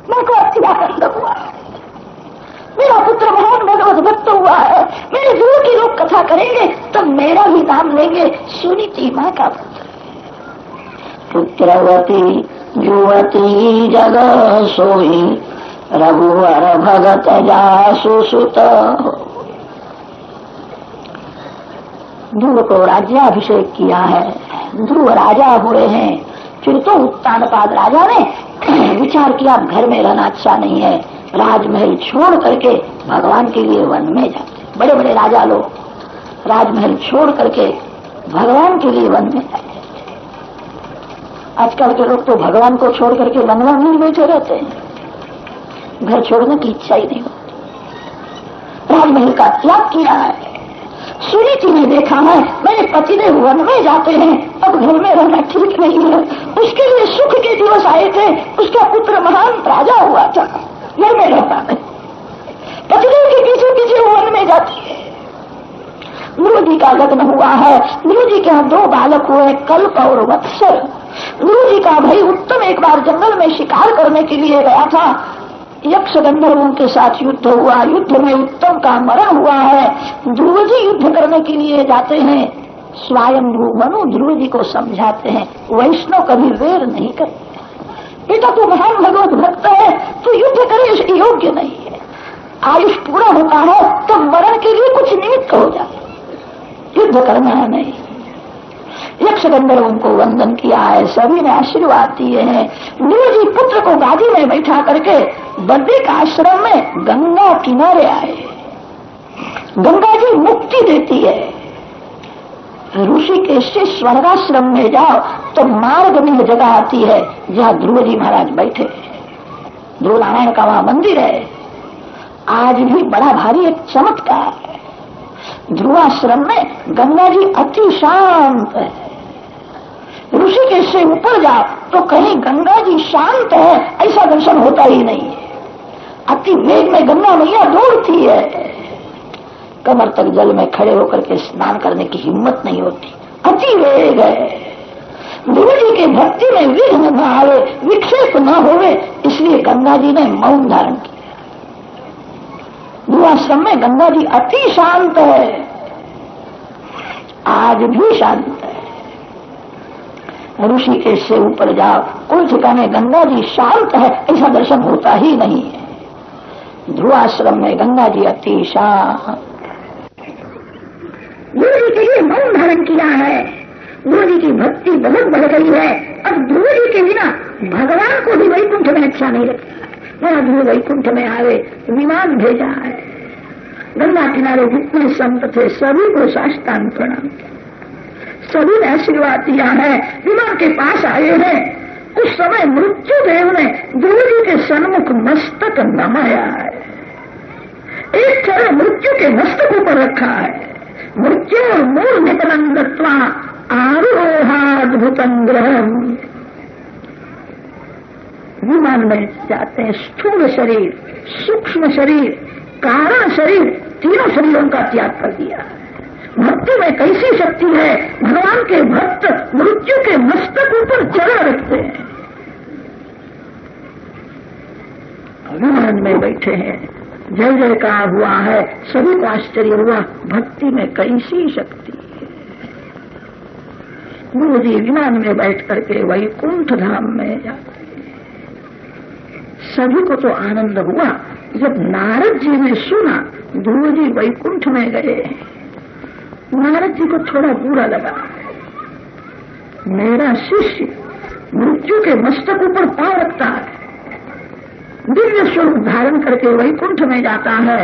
मेरे को अति आनंद हुआ है, मेरा पुत्र महान भगवत भक्त हुआ है, मेरे गुरु की लोग कथा करेंगे तब मेरा भी नाम लेंगे, सुनीति माँ का पुत्रवती युवती जग सोई रघुवर भगत जासु सुत। ध्रुव को राज्याभिषेक किया है, ध्रुव राजा हुए हैं। फिर तो उत्तानपाद राजा ने विचार किया घर में रहना अच्छा नहीं है, राजमहल छोड़ करके भगवान के लिए वन में जाते। बड़े बड़े राजा लोग राजमहल छोड़ करके भगवान के लिए वन में जाते। आजकल के लोग तो भगवान को छोड़ करके वनवा में बैठे रहते हैं, घर छोड़ने की इच्छा ही नहीं होती। राजमहल का त्याग किया है। सुनीति ने देखा है मेरे पतिदेव वन में जाते हैं, अब घर में रहना ठीक नहीं है। उसके लिए सुख के दिवस आए थे, उसका पुत्र महान राजा हुआ था, घर में रहता नहीं, पतिदेव के पीछे पीछे वन में जाती है। गुरु जी का लग्न हुआ है, गुरु जी के यहाँ 2 बालक हुए, कल्प और वत्सल। गुरु जी का भाई उत्तम एक बार जंगल में शिकार करने के लिए गया था, यक्ष गंधर्वों के साथ युद्ध हुआ, युद्ध में उत्तम का मरण हुआ है। ध्रुव जी युद्ध करने के लिए जाते हैं, स्वयंभू मनु ध्रुव जी को समझाते हैं वैष्णव कभी वेर नहीं करते, बेटा तो महान भगवत भक्त है, तो युद्ध करे इसके योग्य नहीं है। आयुष पूरा होता है तो मरण के लिए कुछ निमित्त हो जाए, युद्ध करना है नहीं। यक्ष गंधर्वों को वंदन किया है, सभी ने आशीर्वाद दिए हैं। गुरु जी पुत्र को गादी में बैठा करके बद्रिक आश्रम में गंगा किनारे आए। गंगा जी मुक्ति देती है। ऋषिकेश से स्वर्गाश्रम में जाओ तो मार्ग में जगह आती है जहाँ ध्रुव जी महाराज बैठे। ध्रुव नारायण का वहां मंदिर है। आज भी बड़ा भारी एक चमत्कार है, ध्रुवाश्रम में गंगा जी अति शांत है। ऋषिकेश से ऊपर जाओ तो कहीं गंगा जी शांत है ऐसा दर्शन होता ही नहीं है। अति वेग में गंगा मैया दौड़ती है, कमर तक जल में खड़े होकर के स्नान करने की हिम्मत नहीं होती, अति वेग है। गुरु जी के भक्ति में विघ्न न आवे, विक्षेप न होवे, इसलिए गंगा जी ने मौन धारण किया। ध्रुवाश्रम में गंगा जी अति शांत है, आज भी शांत है। ऋषिकेश से ऊपर जाओ कोई ठिकाने गंगा जी शांत है ऐसा दर्शन होता ही नहीं है। ध्रुवाश्रम में गंगा जी अति शांत। गुरु जी के लिए मौन धारण किया है, गुरु जी की भक्ति बहुत बढ़ गई है। अब ध्रुव जी के बिना भगवान को भी वैकुंठ में अच्छा नहीं लगता। वहां ध्रुव वैकुंठ में आवे, विमान भेजा है। गंगा किनारे जितने संत थे सभी को साष्टांग प्रणाम किया, सभी ने आशीर्वाद दिया है। विमान के पास आए हैं, उस समय मृत्युदेव ने ध्रुव जी के सन्मुख मस्तक नमाया है। एक तरह मृत्यु के मस्तक ऊपर रखा है। मृत्यु और मूल निपनम दत्वा आरोहाद्भुतम ग्रहम। विमान में जाते हैं, स्थूल शरीर, सूक्ष्म शरीर, कारण शरीर, तीनों शरीरों का त्याग कर दिया। भक्ति में कैसी शक्ति है, भगवान के भक्त मृत्यु के मस्तक ऊपर चढ़ा रखते हैं। विमान में बैठे हैं, जय जयकार हुआ है, सभी को आश्चर्य हुआ, भक्ति में कैसी शक्ति है। गुरु जी विमान में बैठ करके वैकुंठ धाम में जाते, सभी को तो आनंद हुआ। जब नारद जी ने सुना ध्रुव जी वैकुंठ में गए, नारद जी को थोड़ा बुरा लगा। मेरा शिष्य मृत्यु के मस्तक ऊपर पांव रखता है, दिव्य स्वरूप धारण करके वैकुंठ में जाता है,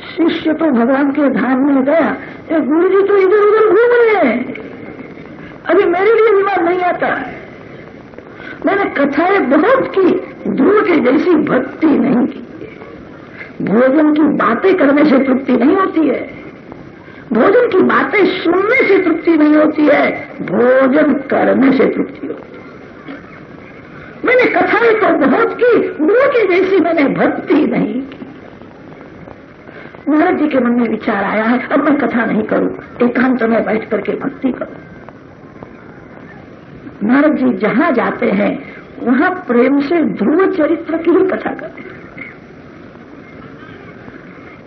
शिष्य तो भगवान के धाम में गया, गुरु जी तो इधर उधर घूम रहे हैं, अभी मेरे लिए विमान नहीं आता है। मैंने कथाएं बहुत की, ध्रुव के जैसी भक्ति नहीं की। भोजन की बातें करने से तृप्ति नहीं होती है, भोजन की बातें सुनने से तृप्ति नहीं होती है, भोजन करने से तृप्ति होती है। मैंने कथाएं तो बहुत की, गुरु की जैसी मैंने भक्ति नहीं की। नारद जी के मन में विचार आया है, अब मैं कथा नहीं करूं, एकांत में बैठ करके भक्ति करूं। नारद जी जहां जाते हैं वहां प्रेम से ध्रुव चरित्र की ही कथा करते।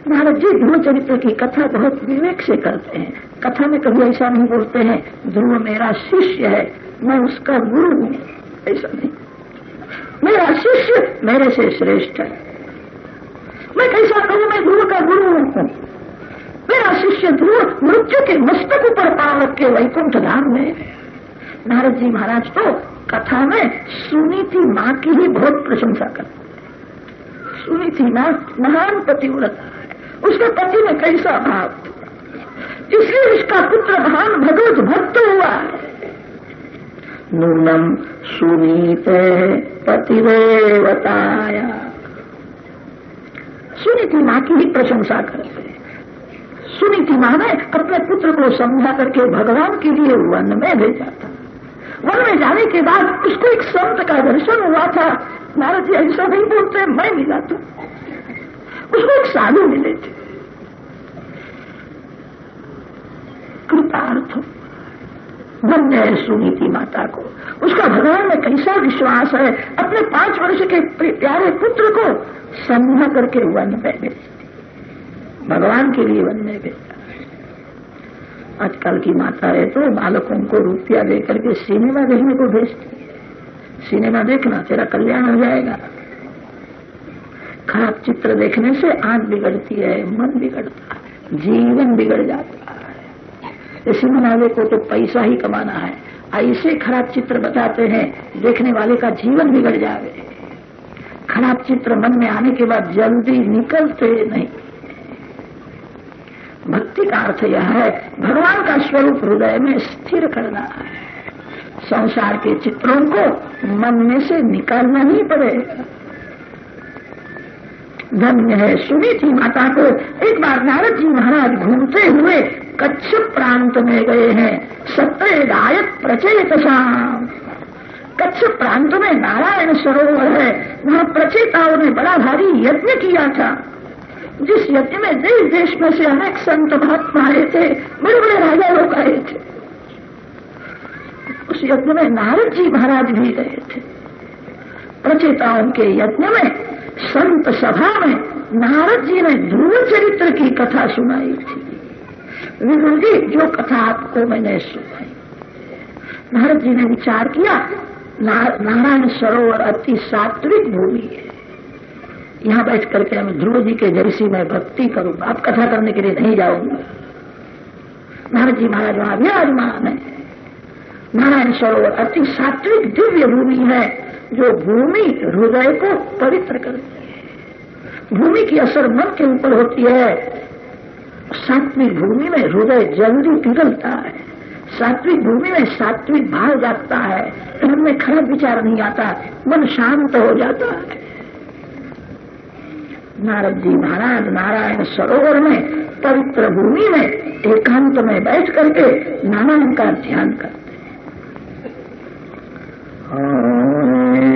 नारद जी ध्रुव चरित्र की कथा बहुत विवेक से करते हैं। कथा में कभी ऐसा नहीं बोलते हैं ध्रुव मेरा शिष्य है, मैं उसका गुरु हूं, ऐसा नहीं। मेरा शिष्य मेरे से श्रेष्ठ है। मैं कैसा कहूं मैं ध्रुव का गुरु हूं। मेरा शिष्य ध्रुव मृत्यु के मस्तक ऊपर पांव रख के वैकुंठ धाम में। नारद जी महाराज तो कथा में सुनीति मां की ही बहुत प्रशंसा करते। सुनीति मां महान पतिव्रता है, उसके पति में कैसा भाव, इसलिए उसका पुत्र महान भगवत भक्त हुआ है। नूनम सुनीते पतिदेवताया, सुनीति मां की ही प्रशंसा करते। सुनीति मां ने अपने पुत्र को समझा करके भगवान के लिए वन में भेजा था। वन में जाने के बाद उसको एक संत का दर्शन हुआ था। नारद जी ऐसा नहीं बोलते, मैं मिला था, उसको एक साधु मिले थे। कृतार्थ धन्य है सुनीति माता को, उसका भगवान में कैसा विश्वास है। अपने 5 वर्ष के प्यारे पुत्र को समझा करके वन में भेजती, भगवान के लिए वन में भेजा। आजकल की माताएं तो बालकों को रुपया देकर के सिनेमा देखने को भेजती है। सिनेमा देखना तेरा कल्याण हो जाएगा। खराब चित्र देखने से आंख बिगड़ती है, मन बिगड़ता है, जीवन बिगड़ जाता है। सिनेमा वाले को तो पैसा ही कमाना है, ऐसे खराब चित्र बताते हैं देखने वाले का जीवन बिगड़ जाए। खराब चित्र मन में आने के बाद जल्दी निकलते नहीं। भक्ति का अर्थ यह है भगवान का स्वरूप हृदय में स्थिर करना है। संसार के चित्रों को मन में से निकालना ही पड़ेगा। धन्य है सुनीति माता को। एक बार नारद जी महाराज घूमते हुए कच्छ प्रांत में गए हैं। सत्य गायक प्रचेतसा, कच्छ प्रांत में नारायण सरोवर है, वहां प्रचेताओं ने बड़ा भारी यज्ञ किया था। जिस यज्ञ में देश देश में से अनेक संत महात्मा आए थे, बड़े बड़े राजा लोग आए थे। उस यज्ञ में नारद जी महाराज भी गए थे। प्रचेताओं के यज्ञ में संत सभा में नारद जी ने ध्रुव चरित्र की कथा सुनाई थी। विदुर जी जो कथा आपको मैंने सुनाई, नारद जी ने विचार किया नारायण सरोवर अति सात्विक भूमि है, यहां बैठ करके मैं ध्रुव जी के जैसी मैं भक्ति करूंगा, आप कथा करने के लिए नहीं जाऊंगा। नारद जी महाराज वहां विराजमान है। नारायण सरोवर अति सात्विक दिव्य भूमि है, जो भूमि हृदय को पवित्र करती है। भूमि की असर मन के ऊपर होती है। सात्विक भूमि में हृदय जल्दी पिघलता है। सात्विक भूमि में सात्विक भाव जागता है, मन में खराब विचार नहीं आता, मन शांत हो जाता है। नारद जी महाराज नारायण सरोवर में पवित्र भूमि में एकांत में बैठ करके नारायण का ध्यान करते। हरे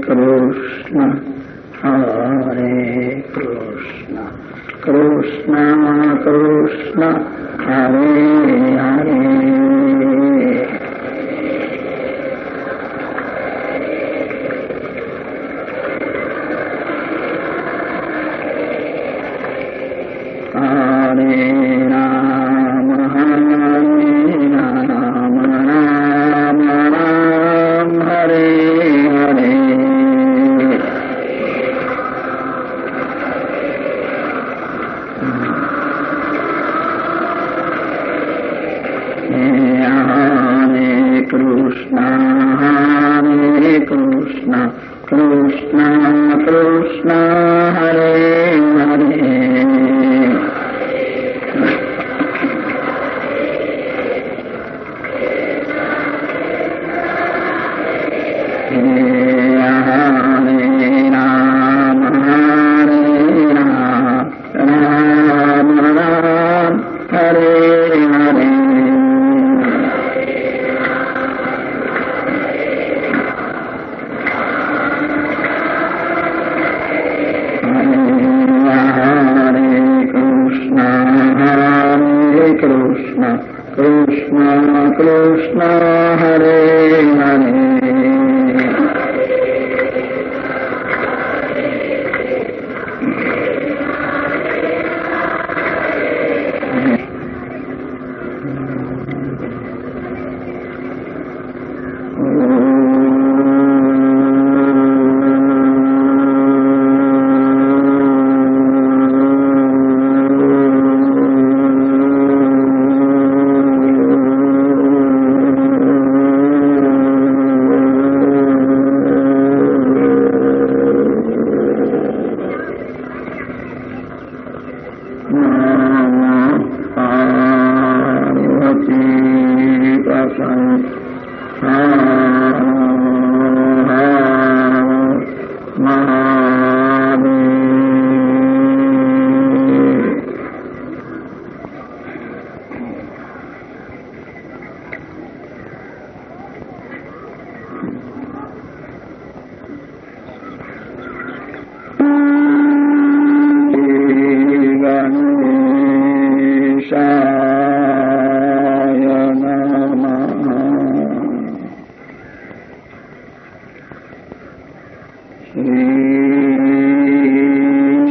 कृष्ण हरे कृष्ण कृष्ण कृष्ण हरे हरे। कृष्ण कृष्ण हरे हरे।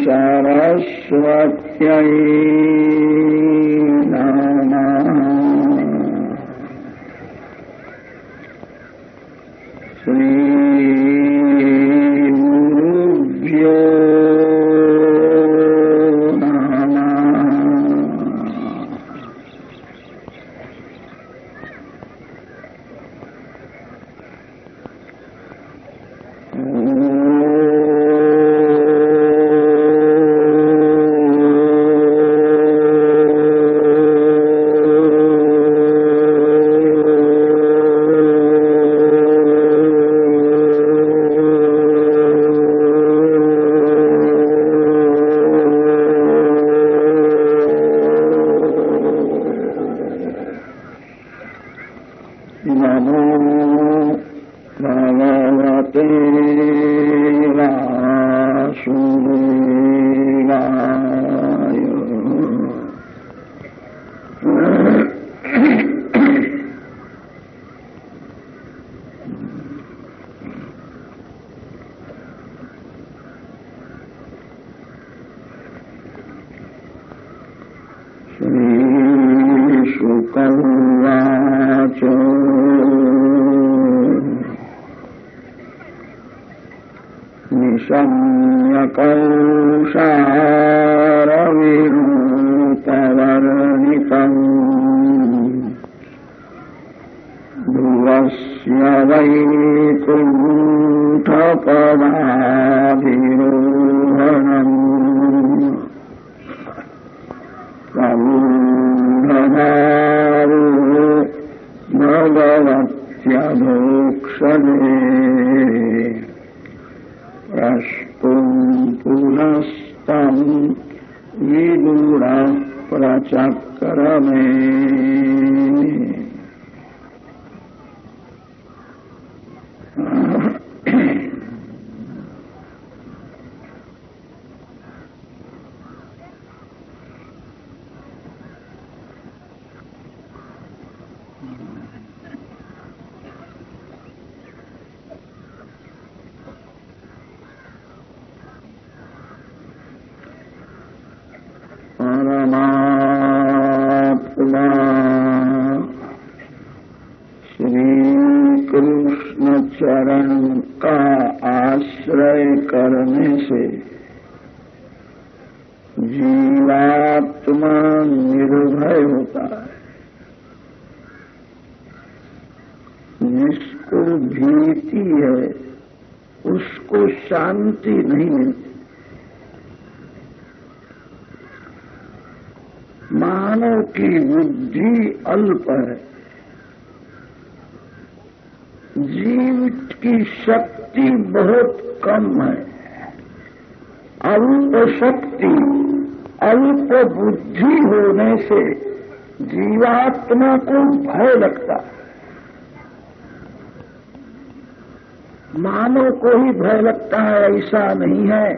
सरस्वत्यै नमः। श्री गुरुभ्यो शुकवाच निशम्य कौशारविरूपवर्णितम् ध्रुवस्य वैकुण्ठपदाधिरोहणम् प्रबुद्धभावो भगवत्यधोक्षजे प्रष्टुम् पुनस्तम् विदुरः प्रचक्रमे। परमात्मा श्री कृष्ण चरण का आश्रय करने से जीवात्मा निर्भय होता है। जिसको भीति है उसको शांति नहीं मिलती। मानव की बुद्धि अल्प है, जीव की शक्ति बहुत कम है। अल्प शक्ति अल्प बुद्धि होने से जीवात्मा को भय लगता है। मानव को ही भय लगता है ऐसा नहीं है,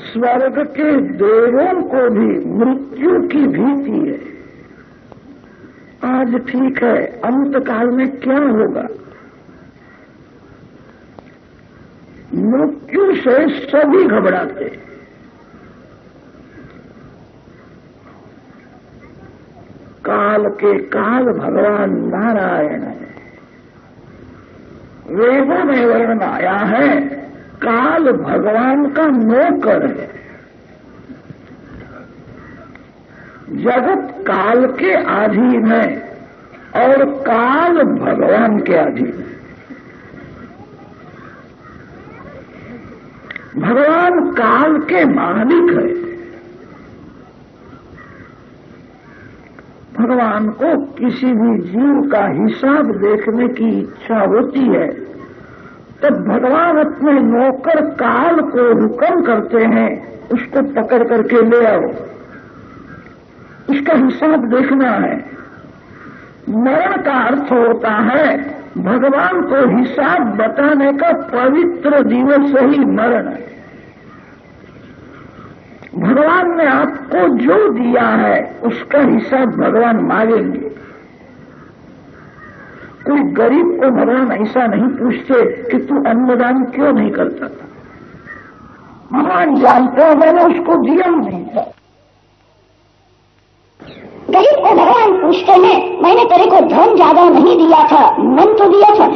स्वर्ग के देवों को भी मृत्यु की भीति है। आज ठीक है, अंतकाल में क्या होगा? मृत्यु से सभी घबराते। काल के काल भगवान नारायण है। वेदों में वर्णन आया है काल भगवान का नौकर है। जगत काल के अधीन है और काल भगवान के अधीन है। भगवान काल के मालिक है। भगवान को किसी भी जीव का हिसाब देखने की इच्छा होती है तो भगवान अपने नौकर काल को हुक्म करते हैं, उसको पकड़ करके ले आओ, इसका हिसाब देखना है। मरण का अर्थ होता है भगवान को हिसाब बताने का पवित्र दिवस ही मरण है। भगवान ने आपको जो दिया है उसका हिसाब भगवान मांगेंगे। कोई गरीब को भगवान ऐसा नहीं पूछते कि तू अन्नदान क्यों नहीं करता था। भगवान जानते हैं मैंने उसको दिया नहीं था। गरीब को भगवान पूछते हैं, मैंने तेरे को धन ज्यादा नहीं दिया था, मन तो दिया था।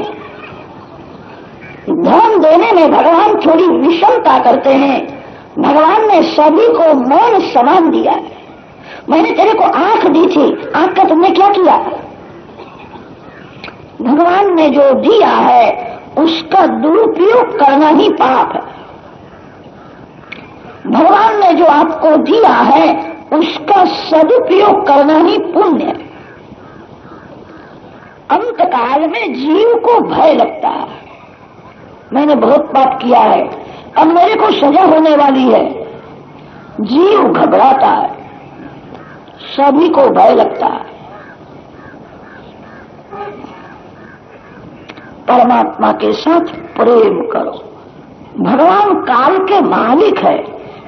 धन देने में भगवान थोड़ी विषमता करते हैं। भगवान ने सभी को मौन समान दिया है। मैंने तेरे को आंख दी थी, आंख का तुमने क्या किया? भगवान ने जो दिया है उसका दुरुपयोग करना ही पाप है। भगवान ने जो आपको दिया है उसका सदुपयोग करना ही पुण्य है। अंतकाल में जीव को भय लगता है, मैंने बहुत पाप किया है, अब मेरे को सजा होने वाली है। जीव घबराता है, सभी को भय लगता है। परमात्मा के साथ प्रेम करो। भगवान काल के मालिक है।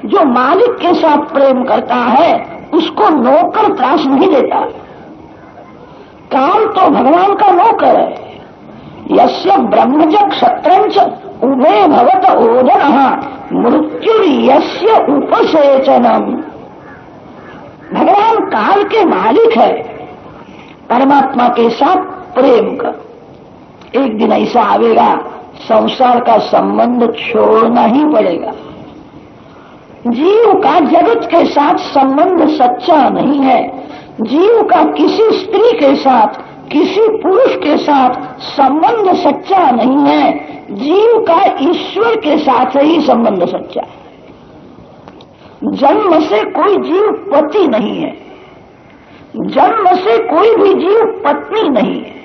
जो मालिक के साथ प्रेम करता है उसको नौकर त्रास नहीं देता। काल तो भगवान का नौकर है। यस्य ब्रह्मज क्षत्रंच उभे भवत ओदन मृत्यु यस्य उपसेचनम। भगवान काल के मालिक है। परमात्मा के साथ प्रेम कर। एक दिन ऐसा आवेगा संसार का संबंध छोड़ना ही पड़ेगा। जीव का जगत के साथ संबंध सच्चा नहीं है। जीव का किसी स्त्री के साथ, किसी पुरुष के साथ संबंध सच्चा नहीं है। जीव का ईश्वर के साथ ही संबंध सच्चा है। जन्म से कोई जीव पति नहीं है, जन्म से कोई भी जीव पत्नी नहीं है।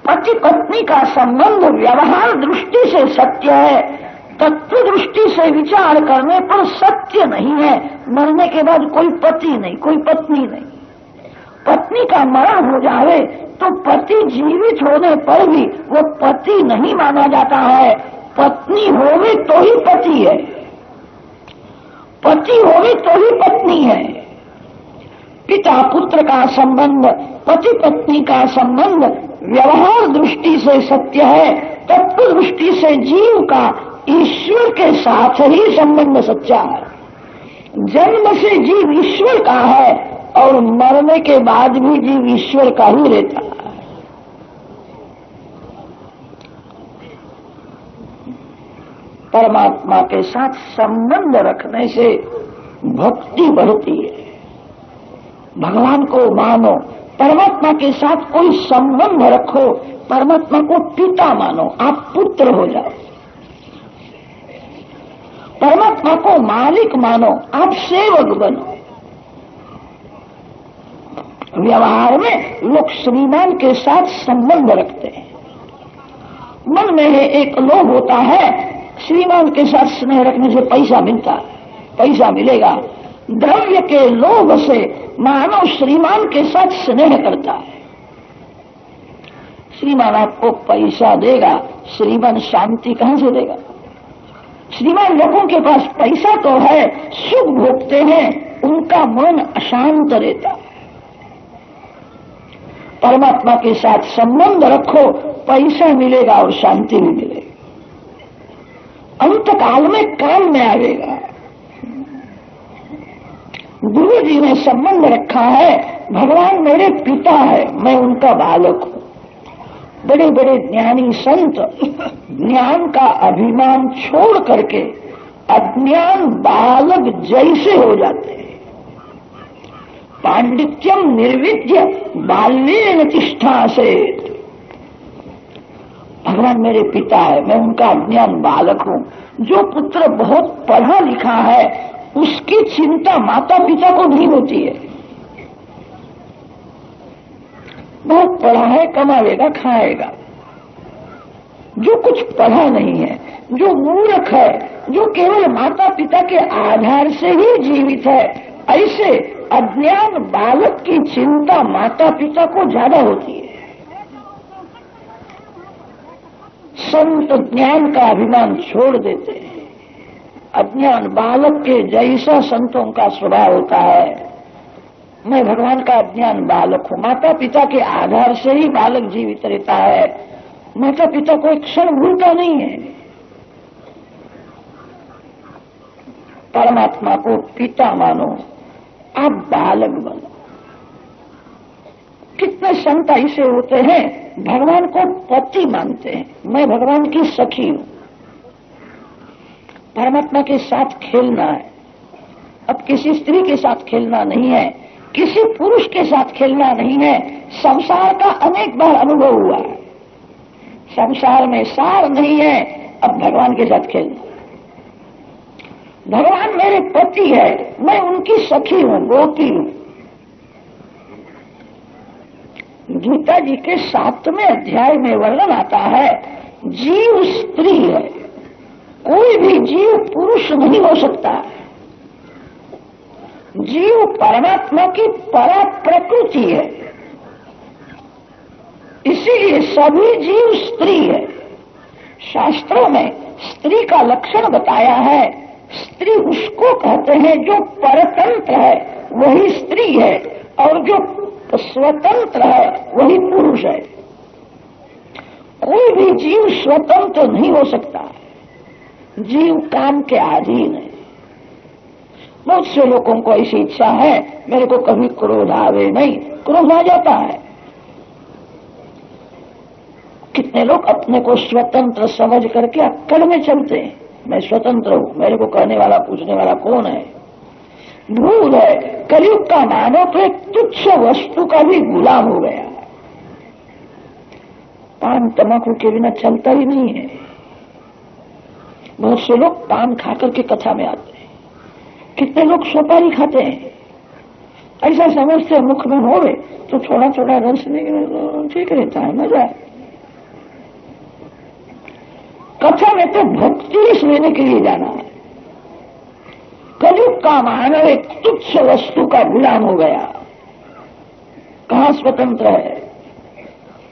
पति पत्नी का संबंध व्यवहार दृष्टि से सत्य है, तत्व दृष्टि से विचार करने पर सत्य नहीं है। मरने के बाद कोई पति नहीं, कोई पत्नी नहीं। पत्नी का मरण हो जाए तो पति जीवित होने पर भी वो पति नहीं माना जाता है। पत्नी होवे तो ही पति है, पति होवे तो ही पत्नी है। पिता पुत्र का संबंध, पति पत्नी का संबंध व्यवहार दृष्टि से सत्य है, तत्व दृष्टि से जीव का ईश्वर के साथ ही संबंध सच्चा है। जन्म से जीव ईश्वर का है और मरने के बाद भी जीव ईश्वर का ही रहता है। परमात्मा के साथ संबंध रखने से भक्ति बढ़ती है। भगवान को मानो, परमात्मा के साथ कोई संबंध रखो, परमात्मा को पिता मानो, आप पुत्र हो जाओ। परमात्मा को मालिक मानो, आप सेवक बनो। व्यवहार में लोग श्रीमान के साथ संबंध रखते हैं। मन में एक लोभ होता है, श्रीमान के साथ स्नेह रखने से पैसा मिलता है, पैसा मिलेगा। द्रव्य के लोभ से मानव श्रीमान के साथ स्नेह करता है। श्रीमान आपको पैसा देगा, श्रीमान शांति कहां से देगा? श्रीमान लोगों के पास पैसा तो है, सुख भोगते हैं, उनका मन अशांत रहता है। परमात्मा के साथ संबंध रखो, पैसा मिलेगा और शांति भी मिलेगी। अंत काल में काम में आएगा। गुरु जी ने संबंध रखा है, भगवान मेरे पिता है, मैं उनका बालक हूं। बड़े बड़े ज्ञानी संत ज्ञान का अभिमान छोड़ करके अज्ञान बालक जैसे हो जाते हैं। पांडित्यम निर्विद्य बाल्येन तिष्ठासेत्। भगवान मेरे पिता है, मैं उनका अज्ञान बालक हूं। जो पुत्र बहुत पढ़ा लिखा है उसकी चिंता माता पिता को नहीं होती है। बहुत पढ़ा है, कमाएगा, खाएगा। जो कुछ पढ़ा नहीं है, जो मूर्ख है, जो केवल माता पिता के आधार से ही जीवित है, ऐसे अज्ञान बालक की चिंता माता पिता को ज्यादा होती है। संत ज्ञान का अभिमान छोड़ देते हैं। अज्ञान बालक के जैसा संतों का स्वभाव होता है। मैं भगवान का अज्ञान बालक हूं। माता पिता के आधार से ही बालक जीवित रहता है। माता पिता को एक क्षण भूलता नहीं है। परमात्मा को पिता मानो, आप बालक बनो। कितने संत ऐसे होते हैं भगवान को पति मानते हैं, मैं भगवान की सखी हूं। परमात्मा के साथ खेलना है, अब किसी स्त्री के साथ खेलना नहीं है, किसी पुरुष के साथ खेलना नहीं है। संसार का अनेक बार अनुभव हुआ है, संसार में सार नहीं है, अब भगवान के साथ खेलना। भगवान मेरे पति है, मैं उनकी सखी हूं, गोपी हूं। गीता जी के 7वें अध्याय में वर्णन आता है, जीव स्त्री है, कोई भी जीव पुरुष नहीं हो सकता। जीव परमात्मा की परा प्रकृति है, इसीलिए सभी जीव स्त्री है। शास्त्रों में स्त्री का लक्षण बताया है, स्त्री उसको कहते हैं जो परतंत्र है, वही स्त्री है, और जो स्वतंत्र है वही पुरुष है। कोई भी जीव स्वतंत्र नहीं हो सकता, जीव काम के अधीन है। बहुत से लोगों को ऐसी इच्छा है, मेरे को कभी क्रोध आवे नहीं, क्रोध आ जाता है। कितने लोग अपने को स्वतंत्र समझ करके अक्कड़ में चलते हैं, मैं स्वतंत्र हूं, मेरे को कहने वाला पूछने वाला कौन है। भूल है, कलयुग का मानव तो एक तुच्छ वस्तु का भी गुलाम हो गया। पान तंबाकू के बिना चलता ही नहीं है। बहुत से लोग पान खाकर के कथा में आते हैं, कितने लोग सुपारी खाते हैं, ऐसा समझते मुख में होवे तो थोड़ा थोड़ा रस लेके ठीक रहता है, मजा है। कथा में तो भक्ति रस लेने के लिए जाना है। कलयुग का मानव एक तुच्छ वस्तु का गुलाम हो गया। कहां स्वतंत्र है?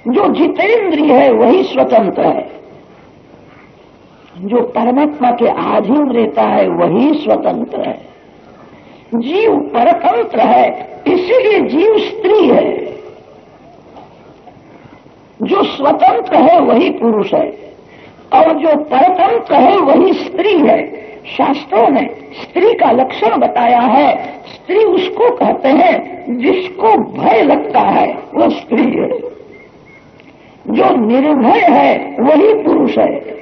जो जितेंद्रिय है वही स्वतंत्र है, जो परमात्मा के अधीन रहता है वही स्वतंत्र है। जीव परतंत्र है, इसीलिए जीव स्त्री है। जो स्वतंत्र है वही पुरुष है, और जो परतंत्र है वही स्त्री है। शास्त्रों ने स्त्री का लक्षण बताया है, स्त्री उसको कहते हैं जिसको भय लगता है वह स्त्री है, जो निर्भय है वही पुरुष है।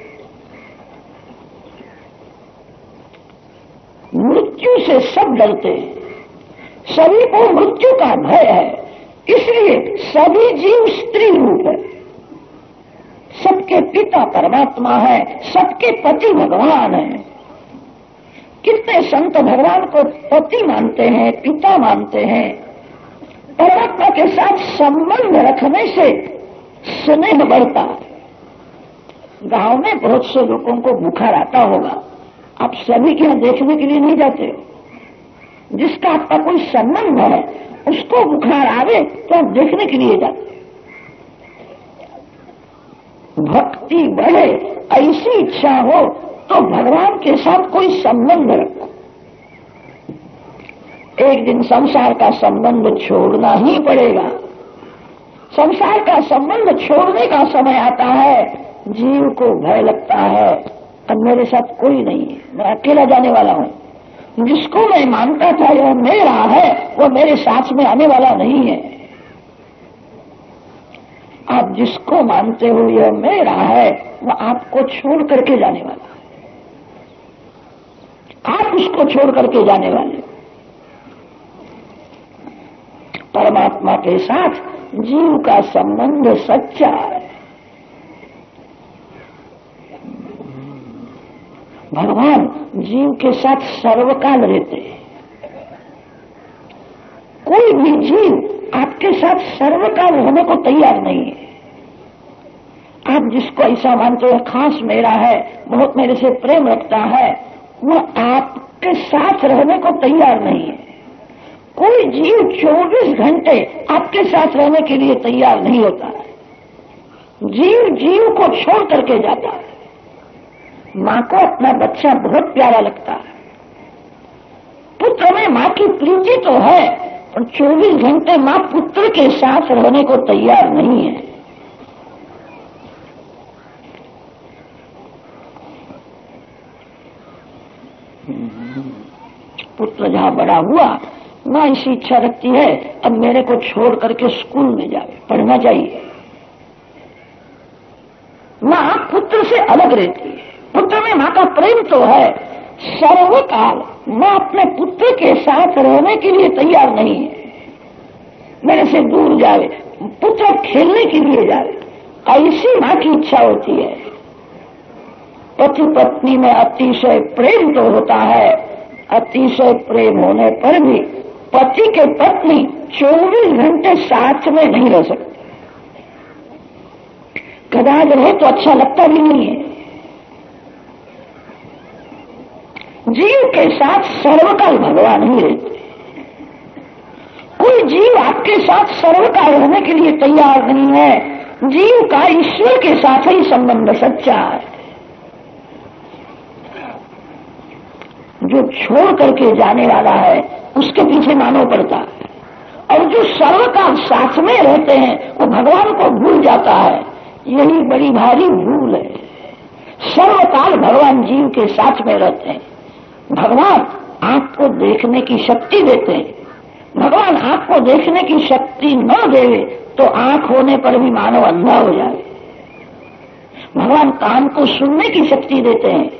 मृत्यु से सब डरते हैं, सभी को मृत्यु का भय है, इसलिए सभी जीव स्त्री रूप है। सबके पिता परमात्मा है, सबके पति भगवान है। कितने संत भगवान को पति मानते हैं, पिता मानते हैं। परमात्मा के साथ संबंध रखने से स्नेह बढ़ता है। गांव में बहुत से लोगों को बुखार आता होगा, आप सभी के यहां देखने के लिए नहीं जाते हो। जिसका आपका कोई संबंध है उसको बुखार आवे तो आप देखने के लिए जाते। भक्ति बढ़े, ऐसी इच्छा हो तो भगवान के साथ कोई संबंध रखो। एक दिन संसार का संबंध छोड़ना ही पड़ेगा। संसार का संबंध छोड़ने का समय आता है, जीव को भय लगता है, अब मेरे साथ कोई नहीं है, मैं अकेला जाने वाला हूं। जिसको मैं मानता था यह मेरा है, वो मेरे साथ में आने वाला नहीं है। आप जिसको मानते हो यह मेरा है, वह आपको छोड़ करके जाने वाला है, आप उसको छोड़ करके जाने वाले। परमात्मा के साथ जीव का संबंध सच्चा है। भगवान जीव के साथ सर्वकाल रहते हैं। कोई भी जीव आपके साथ सर्वकाल होने को तैयार नहीं है। आप जिसको ऐसा मानते हो खास मेरा है, बहुत मेरे से प्रेम रखता है, वह आपके साथ रहने को तैयार नहीं है। कोई जीव 24 घंटे आपके साथ रहने के लिए तैयार नहीं होता है। जीव जीव को छोड़ करके जाता है। माँ को अपना बच्चा बहुत प्यारा लगता है, पुत्र में माँ की प्रीति तो है, पर 24 घंटे माँ पुत्र के साथ रहने को तैयार नहीं है। पुत्र जहाँ बड़ा हुआ, माँ ऐसी इच्छा रखती है अब मेरे को छोड़ करके स्कूल में जाए, पढ़ना चाहिए। माँ पुत्र से अलग रहती है, पुत्र में माँ का प्रेम तो है। सर्वकाल माँ अपने पुत्र के साथ रहने के लिए तैयार नहीं है, मेरे से दूर जावे, पुत्र खेलने के लिए जावे, ऐसी माँ की इच्छा होती है। पति पत्नी में अतिशय प्रेम तो होता है, अतिशय प्रेम होने पर भी पति के पत्नी 24 घंटे साथ में नहीं रह सकते। कदाच रहे तो अच्छा लगता भी नहीं है। जीव के साथ सर्वकाल भगवान ही रहते। कोई जीव आपके साथ सर्वकाल रहने के लिए तैयार नहीं है। जीव का ईश्वर के साथ ही संबंध सच्चा है। जो छोड़ करके जाने वाला है उसके पीछे मानव पड़ता है, और जो सर्वकाल साथ में रहते हैं वो भगवान को भूल जाता है। यही बड़ी भारी भूल है। सर्वकाल भगवान जीव के साथ में रहते हैं। भगवान आंख को देखने की शक्ति देते हैं। भगवान आंख को देखने की शक्ति न देवे तो आंख होने पर भी मानव अंधा हो जाए। भगवान कान को सुनने की शक्ति देते हैं।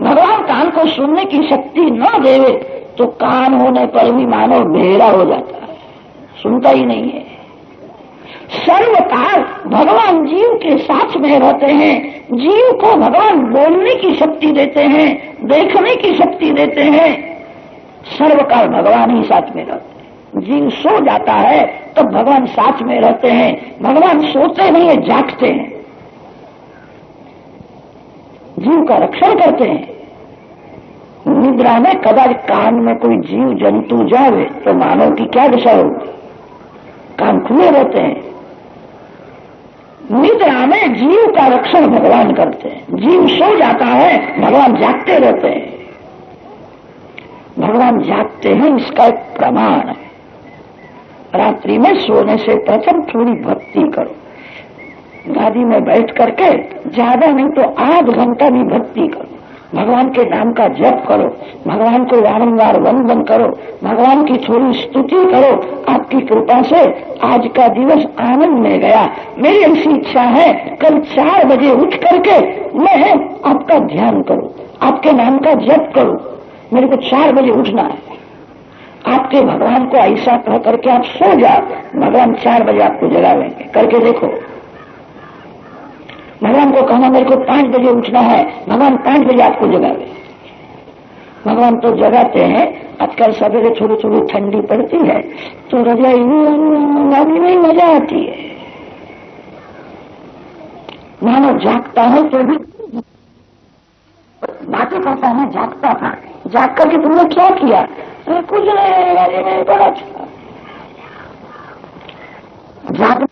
भगवान कान को सुनने की शक्ति न देवे तो कान होने पर भी मानव बहेरा हो जाता है, सुनता ही नहीं है। सर्वकाल भगवान जीव के साथ में रहते हैं। जीव को भगवान बोलने की शक्ति देते हैं, देखने की शक्ति देते हैं। सर्वकाल भगवान ही साथ में रहते हैं। जीव सो जाता है तो भगवान साथ में रहते हैं। भगवान सोते नहीं है, जागते हैं, जीव का रक्षण करते हैं। निद्रा में कदाच कान में कोई जीव जंतु जावे तो मानव की क्या दशा होगी? कान खुले रहते हैं। निद्रा में जीव का रक्षण भगवान करते हैं। जीव सो जाता है, भगवान जागते रहते हैं। भगवान जागते हैं, इसका एक प्रमाण है। रात्रि में सोने से प्रथम थोड़ी भक्ति करो। गादी में बैठ करके ज्यादा नहीं तो आध घंटा भी भक्ति करो। भगवान के नाम का जप करो, भगवान को बारंबार वंदन करो, भगवान की थोड़ी स्तुति करो। आपकी कृपा से आज का दिवस आनंद में गया। मेरी ऐसी इच्छा है कल 4 बजे उठ करके मैं आपका ध्यान करूं, आपके नाम का जप करूं। मेरे को 4 बजे उठना है। आपके भगवान को ऐसा कह करके आप सो जाओ, भगवान 4 बजे आपको जगावेंगे। करके देखो। भगवान को कहना मेरे को 5 बजे उठना है, भगवान 5 बजे आपको जगावे। भगवान तो जगाते हैं। आजकल सवेरे थोड़ी थोड़ी ठंडी पड़ती है तो रजाई में मजा आती है। मानो जागता है तो भी बातें करता है, जागता था। जाग करके तुमने क्या किया? कुछ नहीं, बड़ा अच्छा। जाग